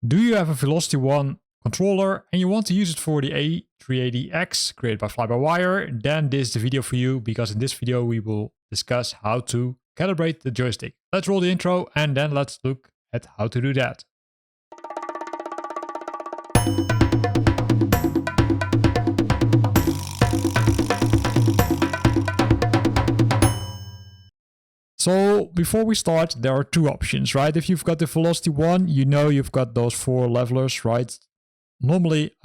Do you have a VelocityOne controller and you want to use it for the A380X created by FlyByWire? Then this is the video for you, because in this video we will discuss how to calibrate the joystick. Let's roll the intro and then let's look at how to do that. So before we start, there are two options, right? If you've got the VelocityOne, you know you've got those four levelers, right? Normally,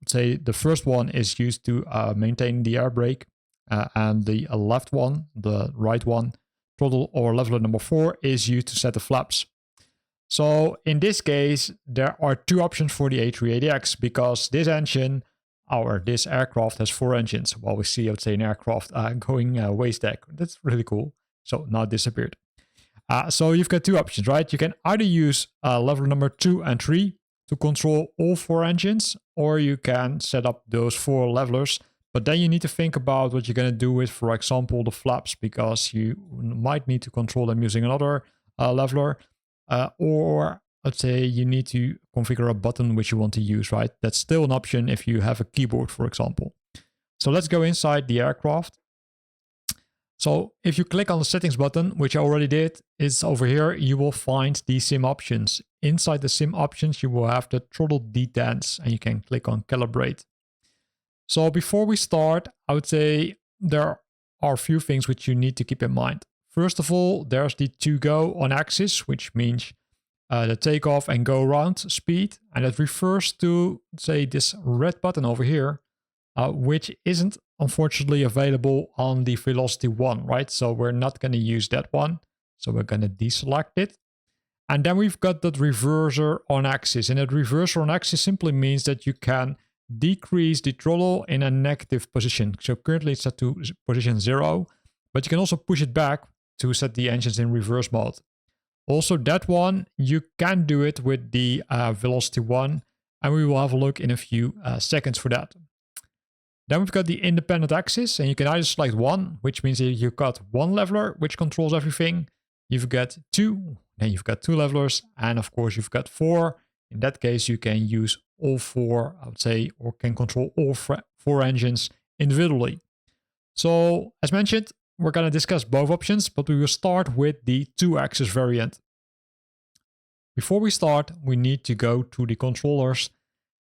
say the first one is used to maintain the air brake, and the left one, the right one, throttle or leveler number 4, is used to set the flaps. So in this case, there are two options for the A380X, because this engine, or this aircraft, has 4 engines. While we see, I would say, an aircraft going waste deck. That's really cool. So now it disappeared. So you've got two options, right? You can either use level number 2 and 3 to control all 4 engines, or you can set up those 4 levelers. But then you need to think about what you're going to do with, for example, the flaps, because you might need to control them using another leveler. Or let's say you need to configure a button which you want to use, right? That's still an option if you have a keyboard, for example. So let's go inside the aircraft. So if you click on the settings button, which I already did, it's over here, you will find the sim options. Inside the sim options, you will have the throttle detents, and you can click on calibrate. So before we start, I would say there are a few things which you need to keep in mind. First of all, there's the to go on axis, which means the takeoff and go around speed. And that refers to, say, this red button over here, which isn't unfortunately available on the VelocityOne, right? So we're not going to use that one. So we're going to deselect it. And then we've got that reverser on axis. And that reverser on axis simply means that you can decrease the throttle in a negative position. So currently it's set to position 0, but you can also push it back to set the engines in reverse mode. Also, that one, you can do it with the VelocityOne, and we will have a look in a few seconds for that. Then we've got the independent axis, and you can either select 1, which means that you've got 1 leveler, which controls everything. You've got 2, then you've got 2 levelers, and of course you've got 4. In that case, you can use all 4, I would say, or can control all 4 engines individually. So as mentioned, we're going to discuss both options, but we will start with the 2-axis variant. Before we start, we need to go to the controllers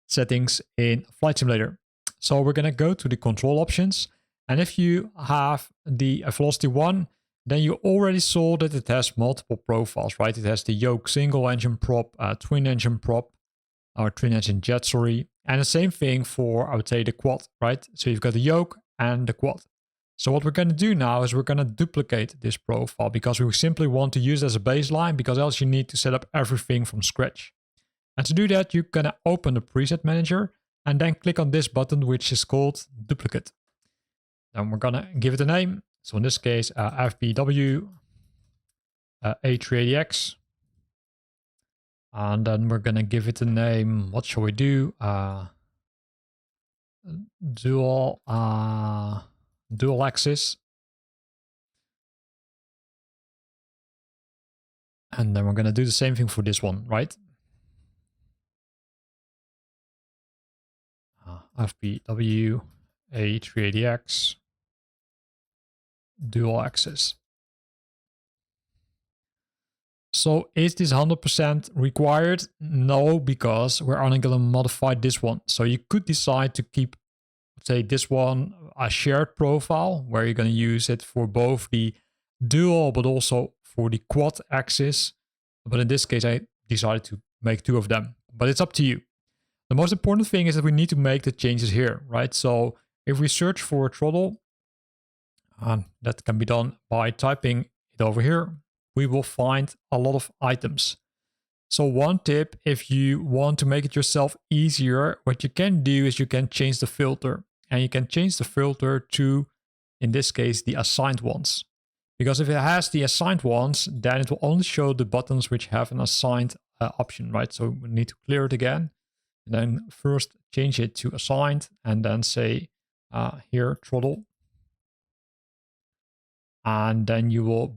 settings in Flight Simulator. So we're going to go to the control options. And if you have the VelocityOne, then you already saw that it has multiple profiles, right? It has the yoke single engine prop, twin engine prop, or twin engine jet, sorry. And the same thing for, I would say, the quad, right? So you've got the yoke and the quad. So what we're going to do now is we're going to duplicate this profile, because we simply want to use it as a baseline, because else you need to set up everything from scratch. And to do that, you're going to open the preset manager and then click on this button, which is called duplicate. Then we're going to give it a name. So in this case, FlyByWire A380X. And then we're going to give it a name. What shall we do? Dual axis. And then we're going to do the same thing for this one, right? FlyByWire A380X dual axis. So is this 100% required? No, because we're only going to modify this one. So you could decide to keep, say, this one a shared profile, where you're going to use it for both the dual but also for the quad axis. But in this case, I decided to make 2 of them, but it's up to you. The most important thing is that we need to make the changes here, right? So if we search for a throttle, that can be done by typing it over here, we will find a lot of items. So one tip, if you want to make it yourself easier, what you can do is you can change the filter. And you can change the filter to, in this case, the assigned ones. Because if it has the assigned ones, then it will only show the buttons which have an assigned option, right? So we need to clear it again. And then first change it to assigned, and then say here throttle. And then you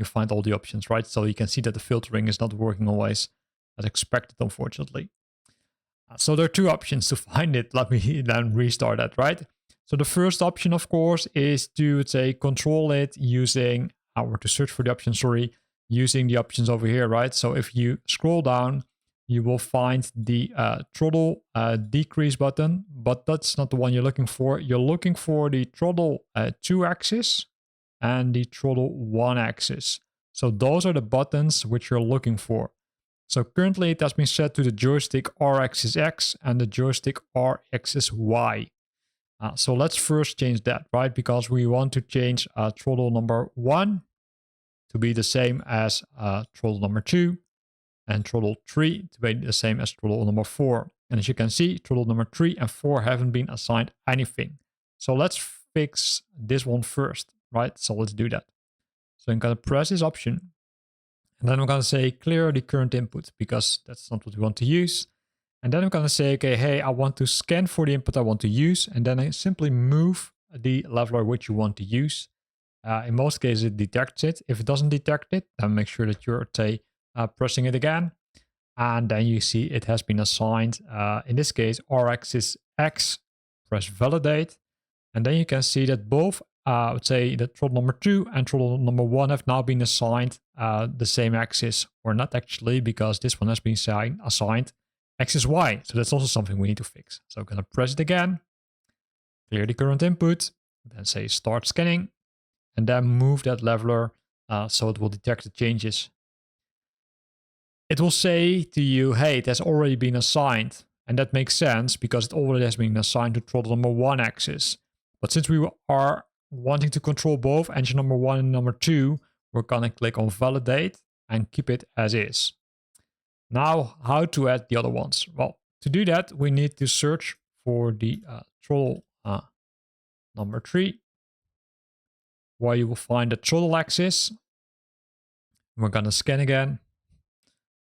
find all the options, right? So you can see that the filtering is not working always. as expected, unfortunately. So there are two options to find it. Let me then restart that, right? So the first option, of course, is to say control it using, or to search for the option, sorry, using the options over here, right? So if you scroll down, you will find the throttle decrease button, but that's not the one you're looking for. You're looking for the throttle 2 axis and the throttle 1 axis. So those are the buttons which you're looking for. So currently it has been set to the joystick R-axis X and the joystick R-axis Y. So let's first change that, right? Because we want to change throttle number 1 to be the same as throttle number 2 and throttle 3 to be the same as throttle number 4. And as you can see, throttle number 3 and 4 haven't been assigned anything. So let's fix this one first, right? So let's do that. So I'm going to press this option. And then I'm going to say clear the current input because that's not what we want to use. And then I'm going to say, okay, hey, I want to scan for the input I want to use. And then I simply move the leveler which you want to use. In most cases, it detects it. If it doesn't detect it, then make sure that you're pressing it again. And then you see it has been assigned, in this case, R-axis X, press validate. And then you can see that both, let's say the throttle number 2 and throttle number 1 have now been assigned the same axis, or not actually, because this one has been assigned axis Y. So that's also something we need to fix. So I'm going to press it again, clear the current input, then say start scanning, and then move that leveler so it will detect the changes. It will say to you, hey, it has already been assigned. And that makes sense because it already has been assigned to throttle number 1 axis. But since we are wanting to control both engine number 1 and number 2, we're going to click on validate and keep it as is. Now, how to add the other ones? Well, to do that, we need to search for the throttle number 3, where you will find the throttle axis. We're going to scan again.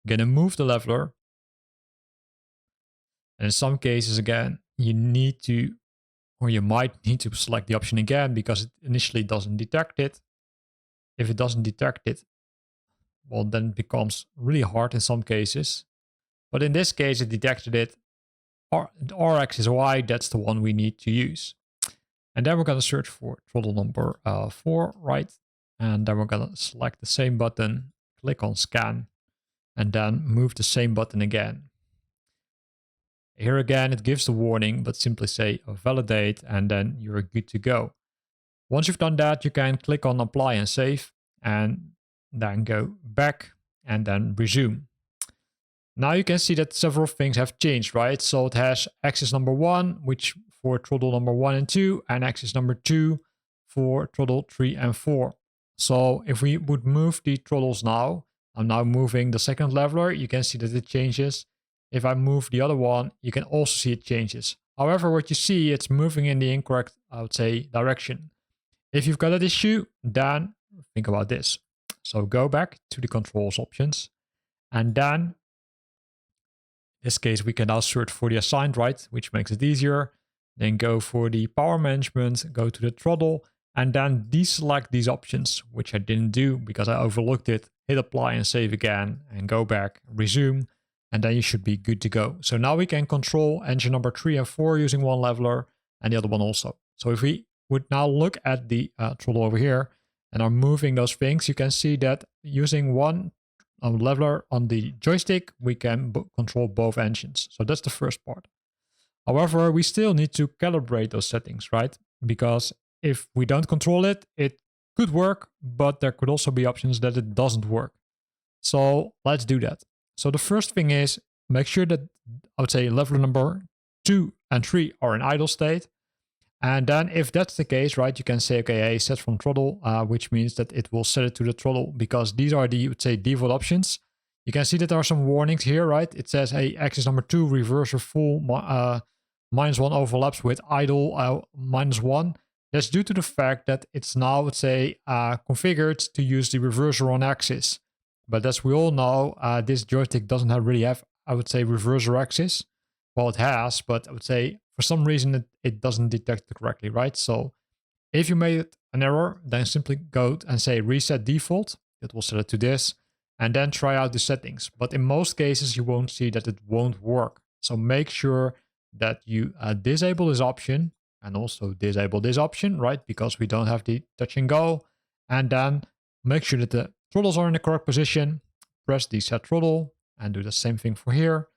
Going to move the leveler. And in some cases, again, you need to, or you might need to select the option again because it initially doesn't detect it. If it doesn't detect it, well, then it becomes really hard in some cases. But in this case, it detected it. R-axis Y, that's the one we need to use. And then we're going to search for throttle number 4, right? And then we're going to select the same button, click on scan, and then move the same button again. Here again, it gives the warning, but simply say validate, and then you're good to go. Once you've done that, you can click on apply and save, and then go back and then resume. Now you can see that several things have changed, right? So it has axis number 1, which for throttle number 1 and 2, and axis number 2 for throttle 3 and 4. So if we would move the throttles now, I'm now moving the second leveler, you can see that it changes. If I move the other one, you can also see it changes. However, what you see, it's moving in the incorrect, I would say, direction. If you've got that issue, then think about this. So go back to the controls options, and then in this case, we can now search for the assigned, right, which makes it easier. Then go for the power management, go to the throttle, and then deselect these options, which I didn't do because I overlooked it. Hit apply and save again, and go back, resume, and then you should be good to go. So now we can control engine number 3 and 4 using one leveler, and the other one also. So if we would now look at the throttle over here and are moving those things, you can see that using one leveler on the joystick, we can control both engines. So that's the first part. However, we still need to calibrate those settings, right? Because if we don't control it, it could work, but there could also be options that it doesn't work. So let's do that. So the first thing is make sure that, I would say, leveler number 2 and 3 are in idle state. And then if that's the case, right, you can say, okay, hey, set from throttle, which means that it will set it to the throttle because these are the, let's say, default options. You can see that there are some warnings here, right? It says, hey, axis number 2, reverser full, -1 overlaps with idle -1. That's due to the fact that it's now, let's say, configured to use the reverser on axis. But as we all know, this joystick doesn't really have, I would say, reverser axis. Well, it has, but I would say for some reason it doesn't detect it correctly, right? So if you made an error, then simply go and say reset default. It will set it to this. and then try out the settings. But in most cases, you won't see that it won't work. So make sure that you disable this option and also disable this option, right? Because we don't have the touch and go. And then make sure that the throttles are in the correct position. Press the set throttle and do the same thing for here.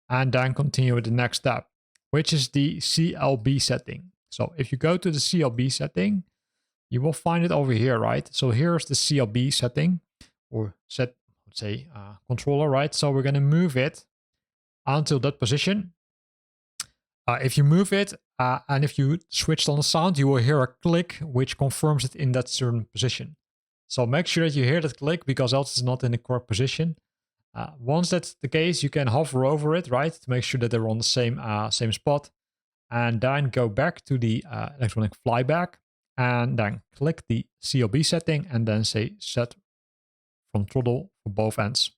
And then continue with the next step, which is the CLB setting. So if you go to the CLB setting, you will find it over here, right? So here's the CLB setting, or set, let's say, controller, right? So we're going to move it until that position. If you move it and if you switched on the sound, you will hear a click which confirms it in that certain position. So make sure that you hear that click, because else it's not in the correct position. Once that's the case, you can hover over it, right, to make sure that they're on the same spot, and then go back to the electronic flyback, and then click the CLB setting, and then say set from throttle for both ends.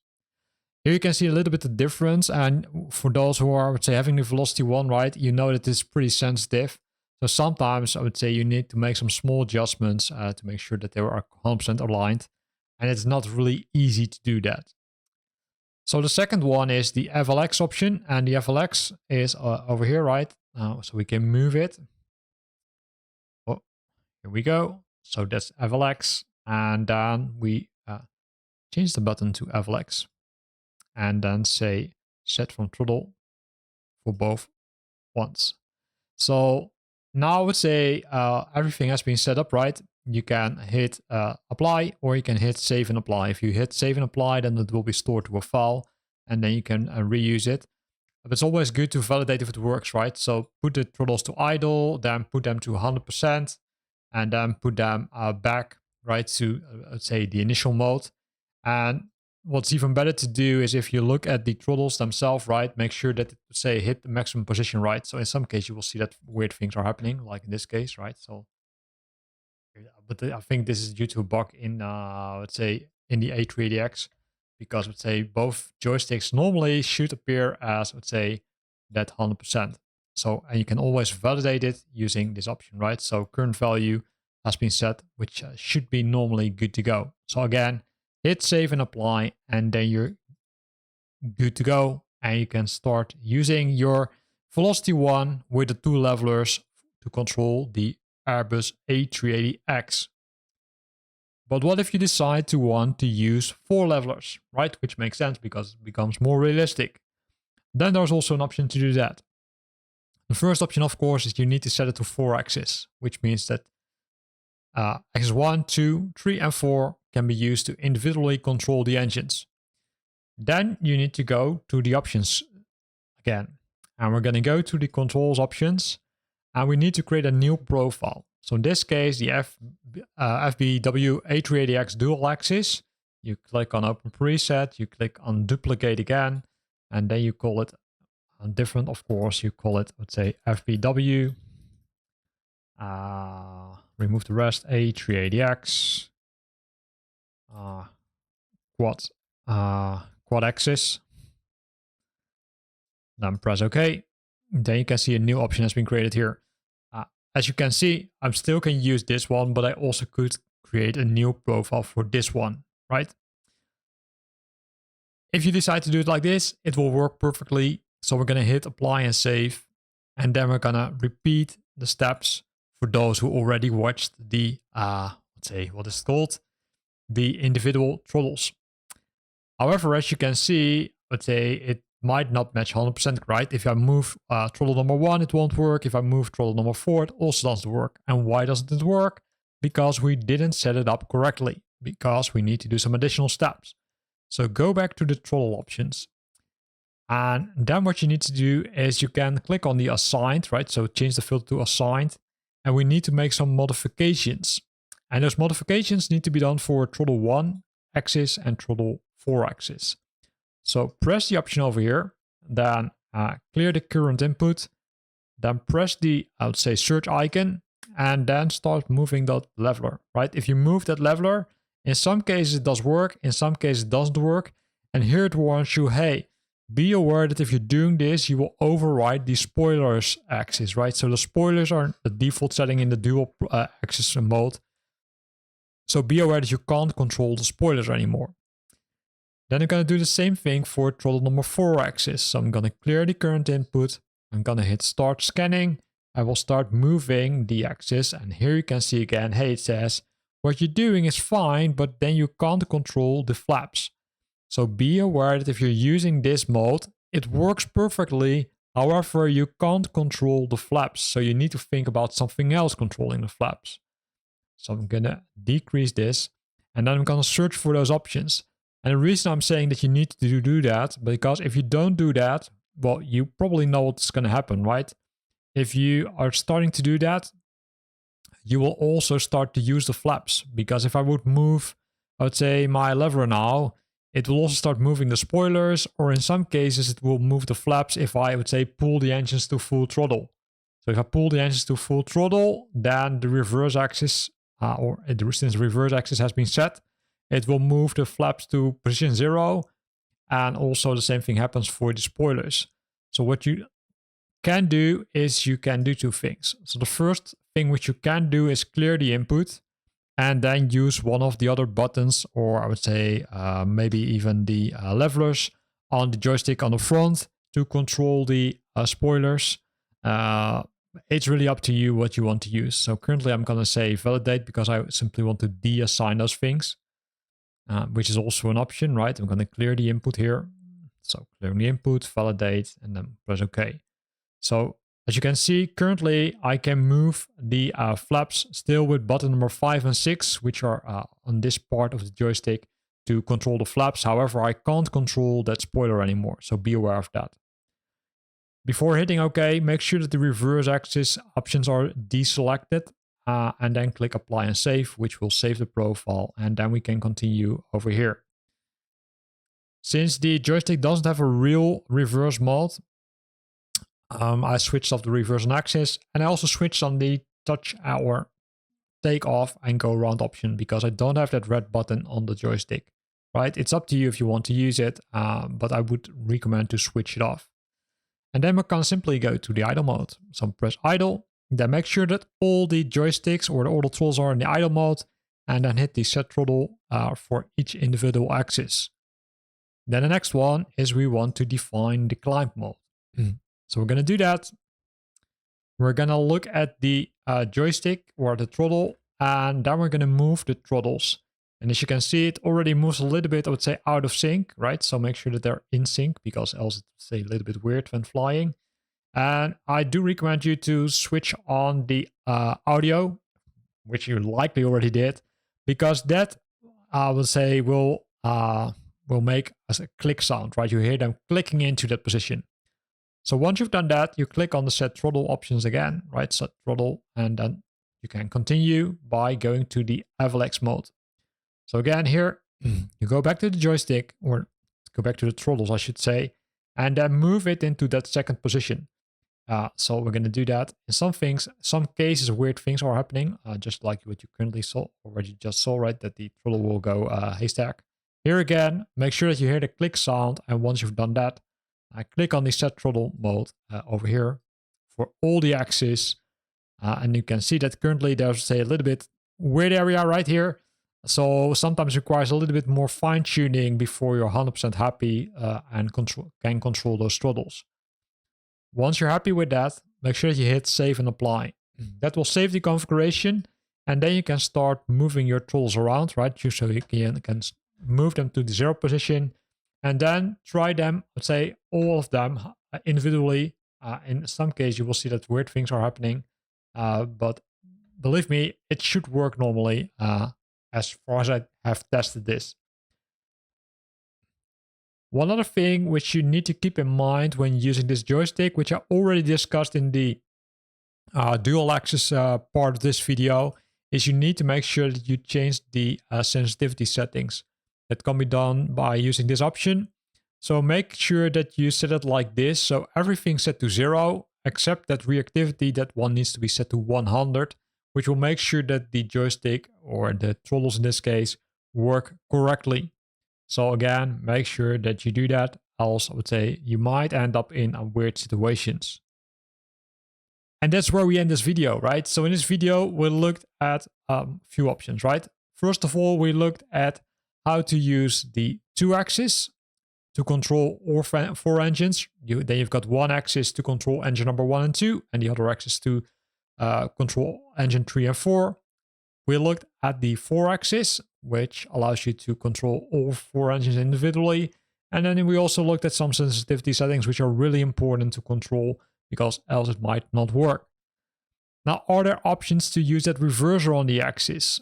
Here you can see a little bit of difference, and for those who are, I would say, having the VelocityOne, right, you know that it's pretty sensitive. So sometimes I would say you need to make some small adjustments to make sure that they are 100% aligned, and it's not really easy to do that. So the second one is the FLX option, and the FLX is over here, right? So we can move it. Oh, here we go. So that's FLX, and then we change the button to FLX, and then say set from throttle for both ones. So now I would say everything has been set up, right? You can hit apply, or you can hit save and apply. If you hit save and apply, then it will be stored to a file, and then you can reuse it. But it's always good to validate if it works, right? So put the throttles to idle, then put them to 100%, and then put them back, right, to let's say the initial mode. And what's even better to do is if you look at the throttles themselves, right, make sure that, say, hit the maximum position, right? So in some cases you will see that weird things are happening, like in this case, right? So, but I think this is due to a bug in, let's say, in the A380X, because let's say both joysticks normally should appear as, let's say, that 100%. So, and you can always validate it using this option, right? So current value has been set, which should be normally good to go. So again, hit save and apply, and then you're good to go. And you can start using your VelocityOne with the 2 levelers to control the Airbus A380X. But what if you decide to want to use 4 levelers, right? Which makes sense because it becomes more realistic. Then there's also an option to do that. The first option, of course, is you need to set it to 4 axes, which means that axis 1, 2, 3, and 4 can be used to individually control the engines. Then you need to go to the options again. And we're going to go to the controls options, and we need to create a new profile. So in this case, the FlyByWire A380X dual axis, you click on open preset, you click on duplicate again, and then you call it different, of course. You call it, let's say, FlyByWire. Remove the rest, A380X. Quad axis. Then press OK. Then you can see a new option has been created here. As you can see, I still can use this one, but I also could create a new profile for this one, right? If you decide to do it like this, it will work perfectly. So we're going to hit apply and save, and then we're going to repeat the steps for those who already watched the, let's say, what is it called? The individual throttles. However, as you can see, let's say it might not match 100% right. If I move throttle number 1, it won't work. If I move throttle number 4, it also doesn't work. And why doesn't it work? Because we didn't set it up correctly, because we need to do some additional steps. So go back to the throttle options. And then what you need to do is you can click on the assigned, right? So change the filter to assigned, and we need to make some modifications. And those modifications need to be done for throttle 1 axis and throttle 4 axis. So press the option over here, then clear the current input, then press the, I would say, search icon, and then start moving that leveler, right? If you move that leveler, in some cases it does work, in some cases it doesn't work. And here it warns you, hey, be aware that if you're doing this, you will override the spoilers axis, right? So the spoilers are the default setting in the dual axis mode. So be aware that you can't control the spoilers anymore. Then I'm going to do the same thing for throttle number 4 axis. So I'm going to clear the current input. I'm going to hit start scanning. I will start moving the axis. And here you can see again, hey, it says, what you're doing is fine, but then you can't control the flaps. So be aware that if you're using this mode, it works perfectly. However, you can't control the flaps. So you need to think about something else controlling the flaps. So I'm going to decrease this. And then I'm going to search for those options. And the reason I'm saying that you need to do that, because if you don't do that, well, you probably know what's going to happen, right? If you are starting to do that, you will also start to use the flaps. Because if I would move, I would say my lever now, it will also start moving the spoilers, or in some cases it will move the flaps if I would say pull the engines to full throttle. So if I pull the engines to full throttle, then the reverse axis, since the reverse axis has been set, it will move the flaps to position 0. And also the same thing happens for the spoilers. So what you can do is you can do two things. So the first thing which you can do is clear the input and then use one of the other buttons, or I would say maybe even the levelers on the joystick on the front to control the spoilers. It's really up to you what you want to use. So currently I'm going to say validate because I simply want to deassign those things, which is also an option, right? I'm going to clear the input here. So clearing the input, validate, and then press OK. So as you can see, currently I can move the flaps still with button number 5 and 6, which are on this part of the joystick to control the flaps. However, I can't control that spoiler anymore, so be aware of that. Before hitting OK, make sure that the reverse axis options are deselected and then click apply and save, which will save the profile, and then we can continue over here. Since the joystick doesn't have a real reverse mode, I switched off the reverse on axis, and I also switched on the touch or take off and go around option because I don't have that red button on the joystick, right? It's up to you if you want to use it, but I would recommend to switch it off. And then we can simply go to the idle mode. So press idle, then make sure that all the joysticks or all the throttles are in the idle mode, and then hit the set throttle for each individual axis. Then the next one is we want to define the climb mode. So we're going to do that. We're going to look at the joystick or the throttle, and then we're going to move the throttles. And as you can see, it already moves a little bit, I would say, out of sync, right? So make sure that they're in sync because else it's a little bit weird when flying. And I do recommend you to switch on the audio, which you likely already did, because that, I would say, will make a click sound, right? You hear them clicking into that position. So once you've done that, you click on the set throttle options again, right? Set throttle, and then you can continue by going to the FLX mode. So again, here, you go back to the joystick, or go back to the throttles, I should say, and then move it into that second position. So we're going to do that. In some cases, weird things are happening, just like what you currently saw, or what you just saw, right? That the throttle will go haystack. Here again, make sure that you hear the click sound, and once you've done that, I click on the set throttle mode over here for all the axes. And you can see that currently there's, say, a little bit weird area right here. So sometimes requires a little bit more fine tuning before you're 100% happy and can control those throttles. Once you're happy with that, make sure that you hit save and apply. That will save the configuration, and then you can start moving your throttles around, right? So you can move them to the 0 position, and then try them, let's say all of them individually. In some cases, you will see that weird things are happening, but believe me, it should work normally as far as I have tested this. One other thing which you need to keep in mind when using this joystick, which I already discussed in the dual axis part of this video, is you need to make sure that you change the sensitivity settings. That can be done by using this option. So make sure that you set it like this. So everything's set to 0, except that reactivity, that one needs to be set to 100, which will make sure that the joystick, or the throttles in this case, work correctly. So again, make sure that you do that. Else, I would say you might end up in weird situations. And that's where we end this video, right? So in this video, we looked at a few options, right? First of all, we looked at how to use the 2 axes to control all 4 engines. Then you've got 1 axis to control engine number 1 and 2, and the other axis to control engine 3 and 4. We looked at the 4 axis, which allows you to control all 4 engines individually. And then we also looked at some sensitivity settings, which are really important to control because else it might not work. Now, are there options to use that reverser on the axis?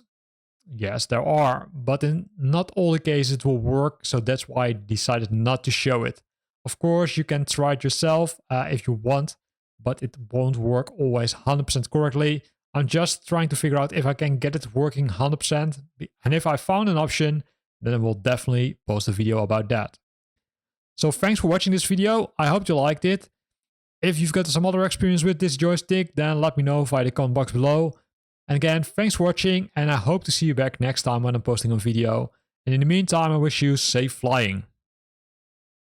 Yes, there are, but in not all the cases it will work, so that's why I decided not to show it. Of course, you can try it yourself if you want, but it won't work always 100% correctly. I'm just trying to figure out if I can get it working 100%, and if I found an option, then I will definitely post a video about that. So thanks for watching this video, I hope you liked it. If you've got some other experience with this joystick, then let me know via the comment box below. And again, thanks for watching, and I hope to see you back next time when I'm posting a video. And in the meantime, I wish you safe flying.